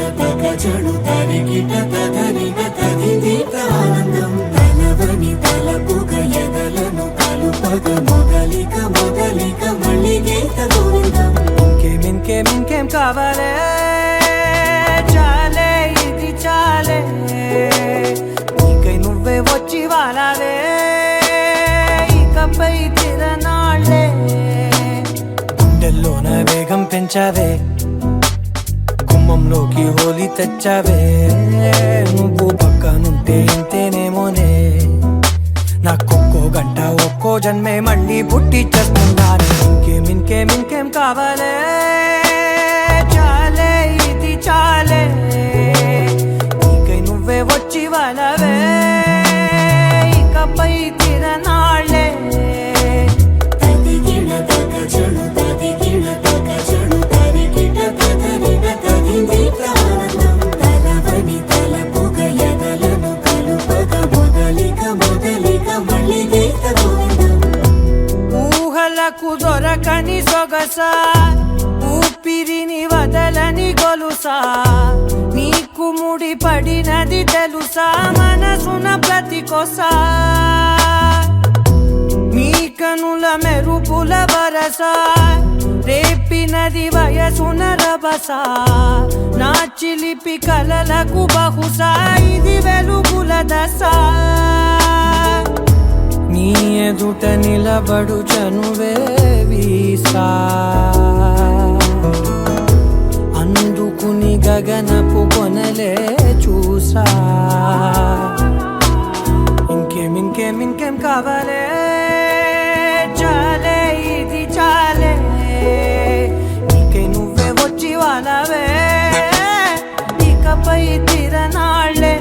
జడు తరిగిట తదరిన తదిదీత ఆనందం తలవని తలపుగ ఎదలను కలుపగ మొదలిక మళ్ళీ గీత గోవిందం ఇంకేం కావాలే చాలే ఇది చాలే నీకై నువ్వే వచ్చి వాలావే ఇకపై తిరనాళ్ళే గుండెల్లోన వేగం పెంచావే గుమ్మంలోకి హోలీ తెచ్చావే నువ్వు పక్కనుంటే ఇంతేనేమోనే నాకొక్కో గంట ఒక్కో జన్మే మళ్ళీ పుట్టి చేస్తున్నాను ఇంకేం కావాలే చాలే ఇది చాలే నీకై నువ్వే వచ్చి వాళ్ళవే ఇకపై తిరనాళ్ళే తదిగిన తగ జడు తదిగిన తగ జడు తరిగిట తదరిన తదిదీత ఆనందం తలవని తలపుగ ఎదలను కలుపగ మొదలిక మళ్ళీ గీత గోవిందం ఊహలకు దొరకని సొగస ఊపిరిని వదలని గొలుసా నీకు ముడి పడినది తెలుసా మనసున ప్రతి కొసా నీ కనుల మెరుపుల వరస రేపినది వయసున రభస నా చిలిపి కలలకు బహుశా ఇది వెలుగుల దశ నీ ఎదుట నిలబడు చనువే వీసా అందుకుని గగనపు కొనలే చూసా ఇంకేం కావాలే చాలే ఇది చాలే నీకై నువ్వే వచ్చి వాళ్ళవే ఇకపై తిరనాళ్ళే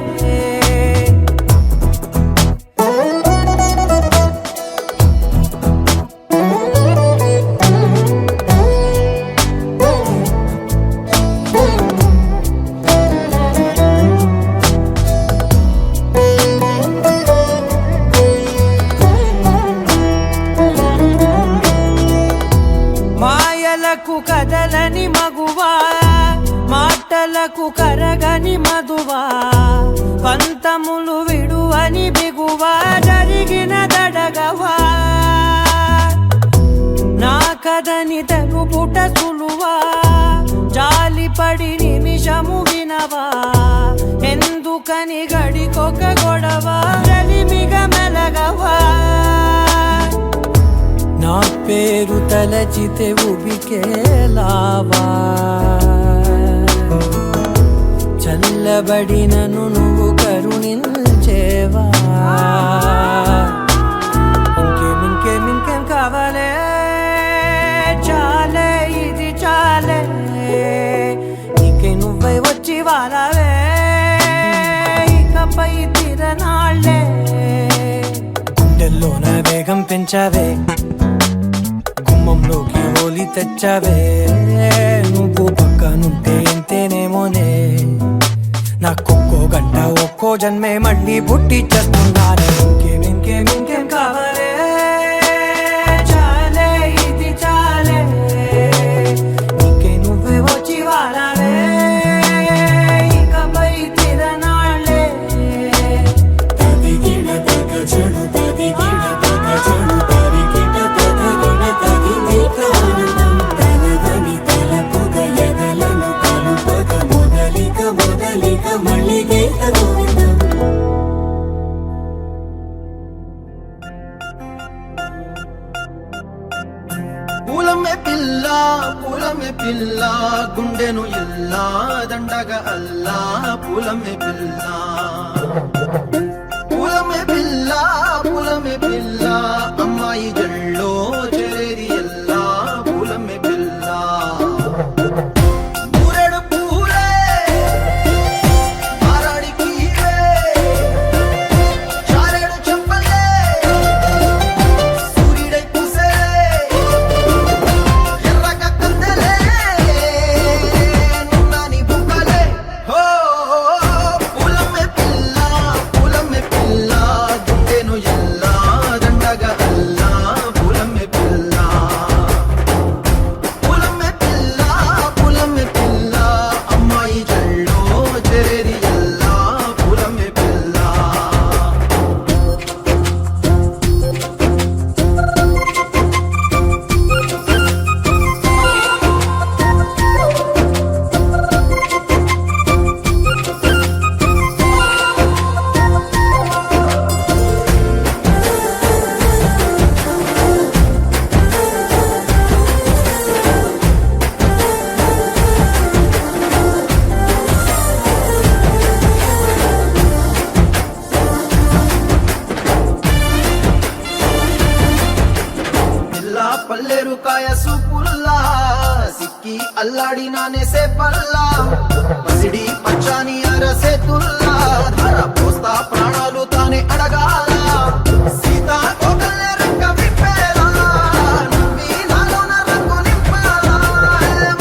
మాయలకు కదలని మగువా మాటలకు కరగని మధువా పంతములు విడువని బిగువా జరిగిన దడగవా నా కదని తెలుపుట సులువా జాలిపడి నిమిషము వినవా ఎందుకని గడికొక గొడవ రలిమిగ మెలగవా నా పేరు తలచితే ఉబికేలావా చల్లబడినను నువ్వు కరుణించేవా ఇంకేం కావాలే చాలే ఇది చాలే నీకై నువ్వై వచ్చి వారావే ఇకపై తిరనాళ్ళే గుండెల్లోన వేగం పెంచావే గుమ్మంలోకి హోలీ తెచ్చావే నువ్వు పక్కనుంటే ఇంతేనేమోనే నాకొక్కో గంట ఒక్కో జన్మే మళ్ళీ పుట్టి చేస్తున్నాను ఇంకేం కావాలే చాలే ఇది చాలే నీకై నువ్వే వచ్చి వారావే ఇకపై తిరనాళ్ళే తదిగిన తగ జడు తదిగిన తగ జడు తరిగిట తదరిన తదిదీత ఆనందం తలవని తలపుగ ఎదలను కలుపగ మొదలిక మళ్ళీ గీత గోవిందం పూలమే పిల్ల గుండెను ఇల్లా దండగ అల్లా పూలమే పిల్ల అమ్మాయి జల్లో చేరి ఎల్లా పూలమే పిల్ల ఊరెడు పూలే మారాడికి చారెడు చెప్పలే సూర్యుడై పూసే ఎర్రగ కందలే నున్నాని బుక్కలే హో పూలమే పిల్ల గుండెను ఎల్లా దండగ అల్లా అల్లాడి నానేసే పల్లా పసిడి పచ్చాని అరసే తుల్లా ధర పోస్తా ప్రాణాలు తానే అడగాల సీతా కోకల్లే రెక్క విప్పేలా నవ్వి నాలోన రంగు నింపాలా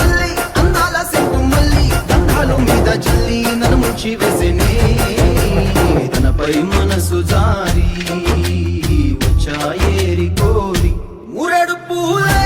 మళ్ళీ అందాల సిగ్గు మళ్ళీ దండాలు మీద జల్లి నన్ను ముంచి వేసేనే తనపై మనసు జారి వచ్చాయేరి కోరి మురెడు పూలే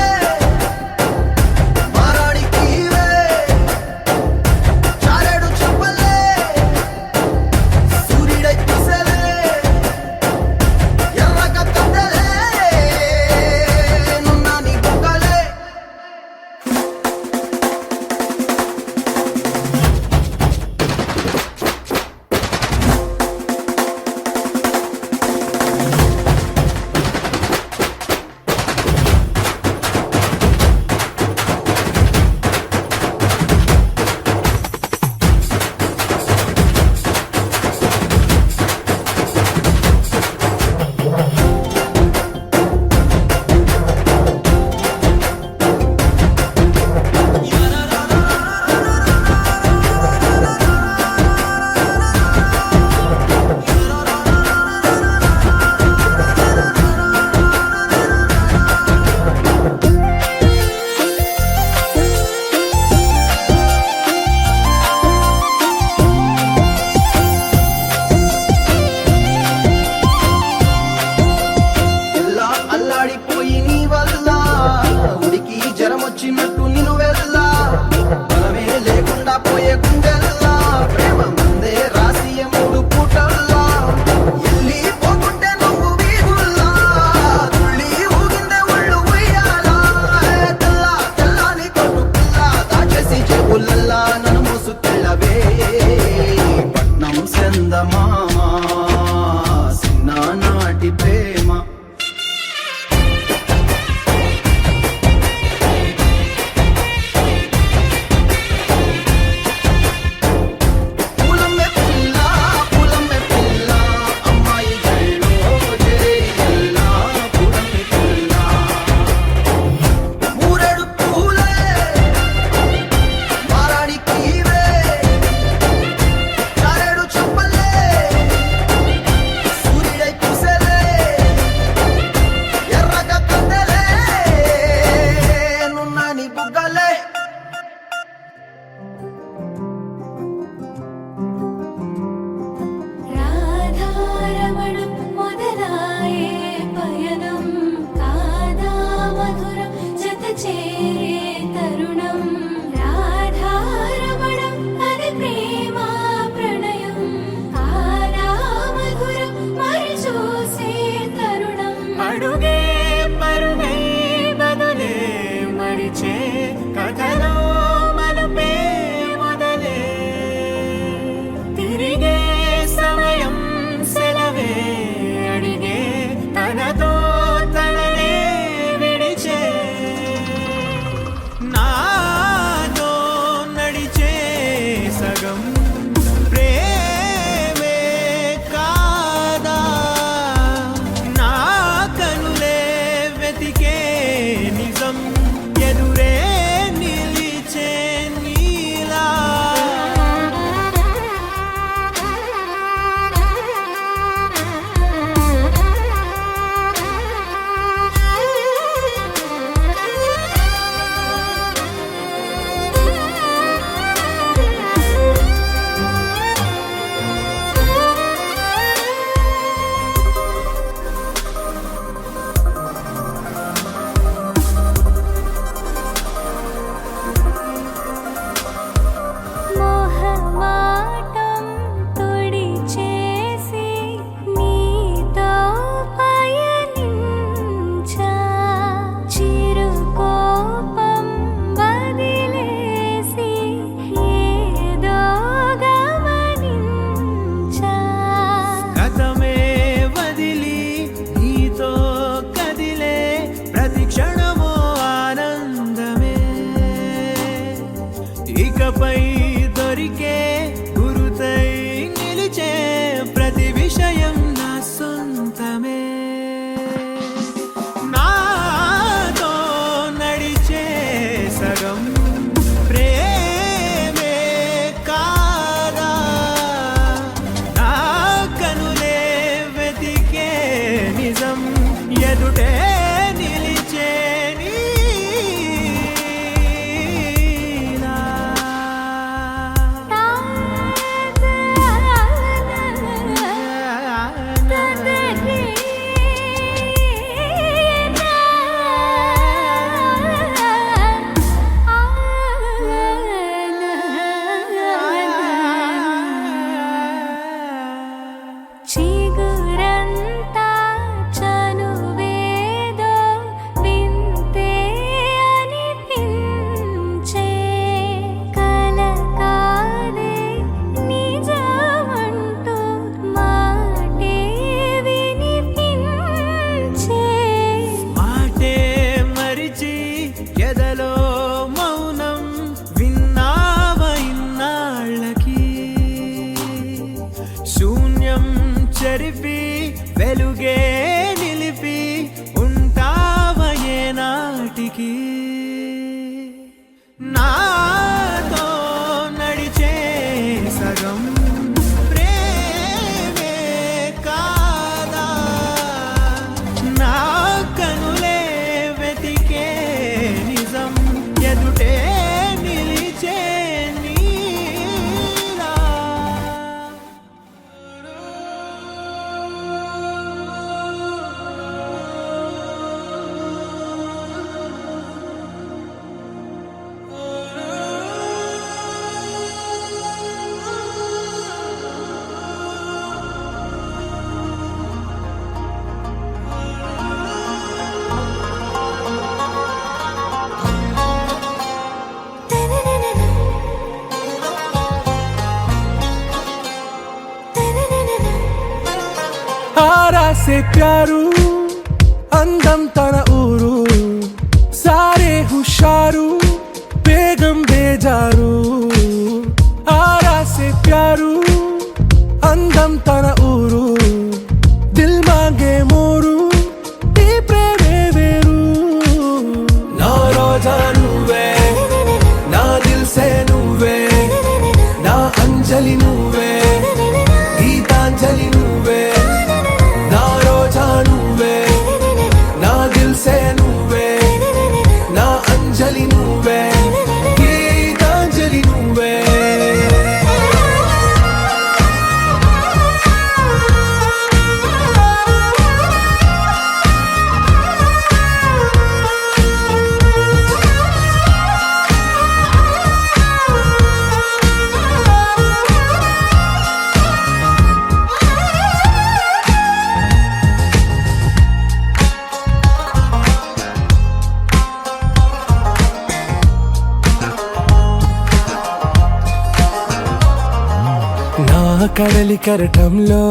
అల్లాడిపోయి నీ వల్ల ఉడికి జ్వరం వచ్చినట్టు నిన్ను వెళ్ళా బలమే లేకుండా పోయే గుండెల్లా ప్రేమ ముందే రాసియ మూడు పూటల్లా ఎల్లి పోతుంటే నువ్వు వీధుల్లా తుళ్ళి ఊగిందే ఒళ్ళు ఉయ్యాలా తెల్లా తెల్లాని కొట్టు పిల్ల దాచేసి చెవులల్లా నన్ను మోసుకెళ్ళవే పట్నం సెందమామా చిన్ననాటి ప్రేమ చెప్పలే శూన్యం చెరిపి వెలుగే నిలిపి ఉంటావయే నాటికి నాతో నడిచే సగం ప్రేమే కాదా నా కనులే వెతికే నిజం ఎదుటే నిలిచే నీలా आरा से प्यारू అందం తన ఊరు సారే హుషారు బేగం బేజారు ఆరా से प्यारू అందం తన ఊరు దిల్ మాంగే మోరు ఈ ప్రేమే వేరు నా రోజా నువ్వే నా దిల్ సే నువ్వే నా అంజలి నువ్వే గీతాంజలి నువ్వే నా రోజా నువ్వే నా దిల్ సే నువ్వే నా అంజలి నువ్వే గీతాంజలి నువ్వే నా కడలి కరటంలో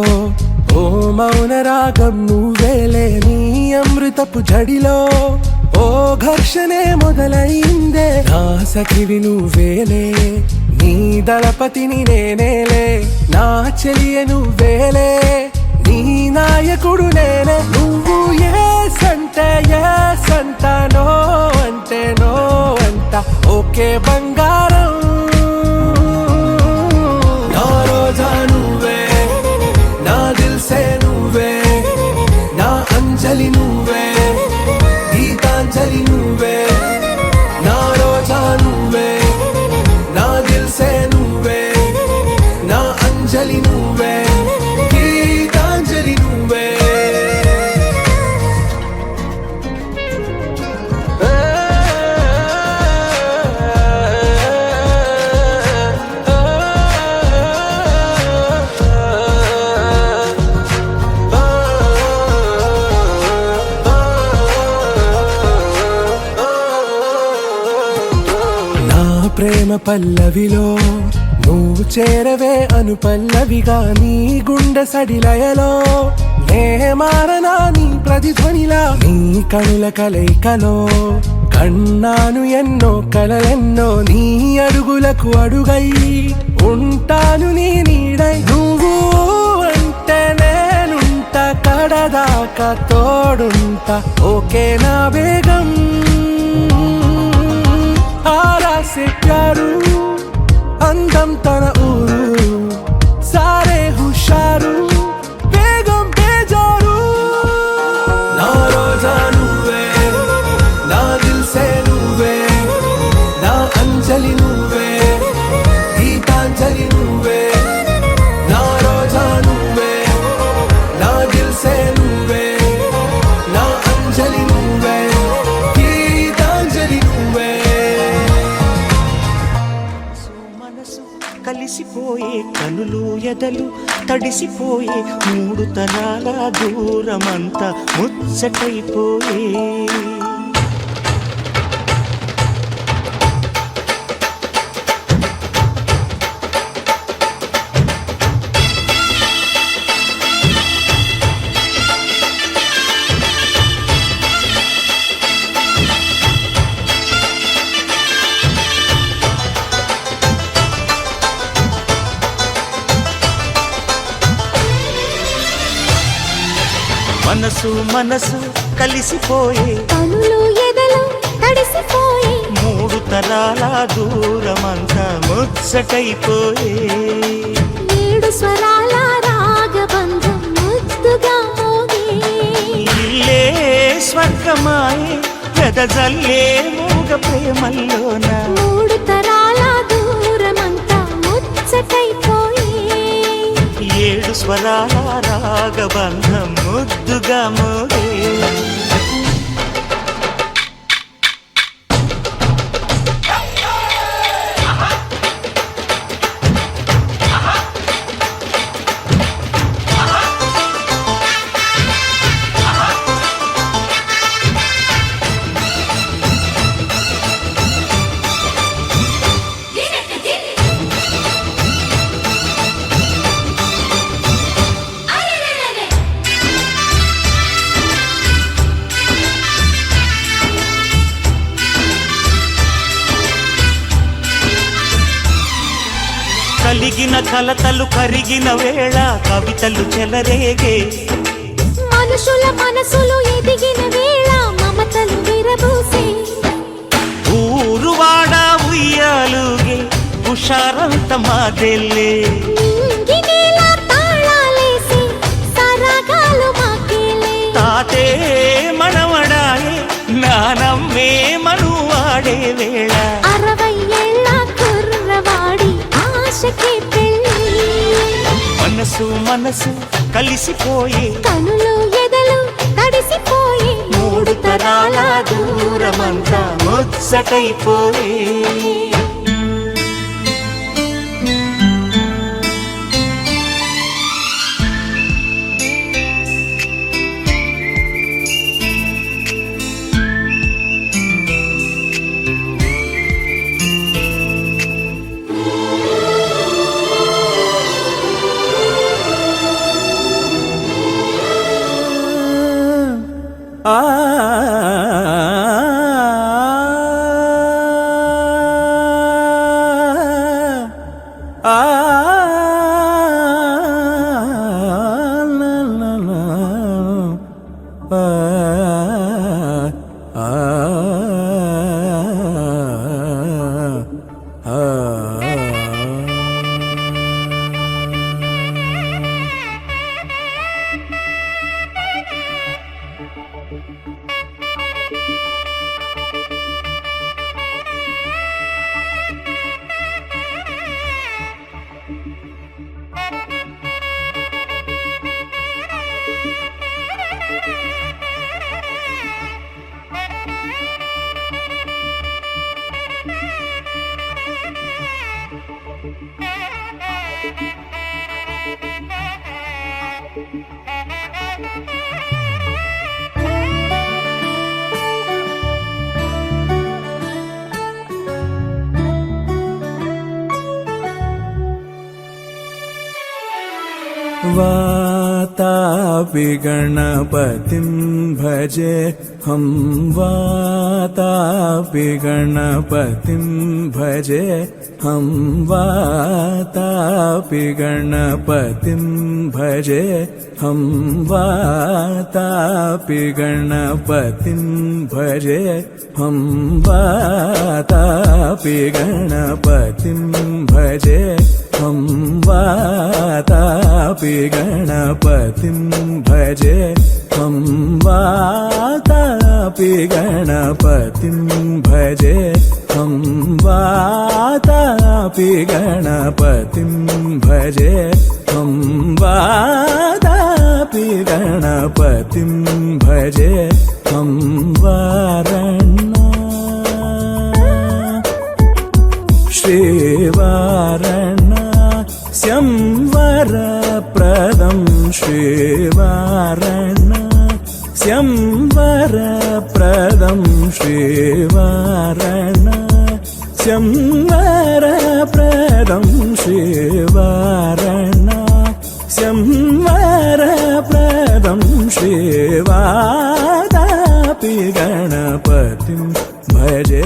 ఓ మౌన రాగం నువ్వేలే నీ అమృతపు జడిలో ఓ ఘర్షణే మొదలైందే నా సఖివి నువ్వేలే నీ దళపతిని నేనేలే నా చెలియ నువ్వేలే నీ నాయకుడు నేనే నువ్వు ఏ సంట నో అంటే నో అంట ఓకే బంగారం నా రోజా నువ్వే నా దిల్ సే నువ్వే నా అంజలి నువ్వే గీతాంజలి నువ్వే నా రోజా నువ్వే నా దిల్ సే నువ్వే నా అంజలి నువ్వే గీతాంజలి నువ్వే నా ప్రేమ పల్లవిలో నువ్వు చేరవే అను పల్లవిగా నీ గుండె సడిలయలో నే మారనా నీ ప్రతిధ్వనిలా నీ కనుల కలయికలో కన్నాను ఎన్నో కలలెన్నో నీ అడుగులకు అడుగై ఉంటాను నీ నీడై నువ్వు అంటే నేనుంట కడదాకా తోడుంటా ఓకే నా బేగం ఆరా से प्यारू అందం తన ఊరు సారే హుషారు బేగం బేజారు నా రోజా నువ్వే నా దిల్ సే నువ్వే నా అంజలి నువ్వే గీతాంజలి నువ్వే నా రోజా నువ్వే నా దిల్ సే నువ్వే నా అంజలి నువ్వే గీతాంజలి నువ్వే మనసు కలిసిపోయే కనులు ఎదలు తడిసిపోయే మూడు తరాల దూరమంతా ముచ్చటైపోయే మనసు మనసు కలిసిపోయే కనులు ఎదలు తడిసిపోయి మూడు తరాల దూరమంతా ముచ్చటైపోయే ఏడు స్వరాల రాగబంధం ముద్దుగా మోగే ఇల్లే స్వర్గమాయే గదజల్లే మూగ ప్రేమల్లోన మూడు తరాల దూరమంతా ముచ్చటైపోయి ఏడు స్వరాల రాగబంధం ముద్దుగా మోగే కలిగిన కలతలు కరిగిన వేళ కవితలు చెలరేగే మనుషుల మనసులు ఎదిగిన వేళ మమతలు విరబూసే ఊరువాడ ఉయ్యాలుగే హుషారంత మాదెల్లే నింగినేల తాళాలేసి సరాగాలు మాకేలే తాతే మనవడాయే నానమ్మే మనువాడే వేళ 60 ఏళ్ల కుర్రవాడి ఆశకే పెళ్ళి మనసు మనసు కలిసిపోయే కనులు ఎదలు తడిసిపోయి మూడు తరాల దూరమంతా ముచ్చటైపోయే वातापि गणपतिं भजे हम वातापि गणपतिं भजे हम वातापि गणपतिं भजे हम वातापि गणपतिं भजे हम वातापि गणपतिं भजे हम वातापि गणपतिं भजे हम वातापि गणपतिं भजे हम वातापि गणपतिं भजे हम वातापि गणपतिं भजे हम वारणा श्रीवारणा संवरप्रदं श्रीवारणा संवरप्रदं श्रीवारणा संवरप्रदं श्रीवारणा संवरप्रदं श्रीवातापि गणपतिं भजे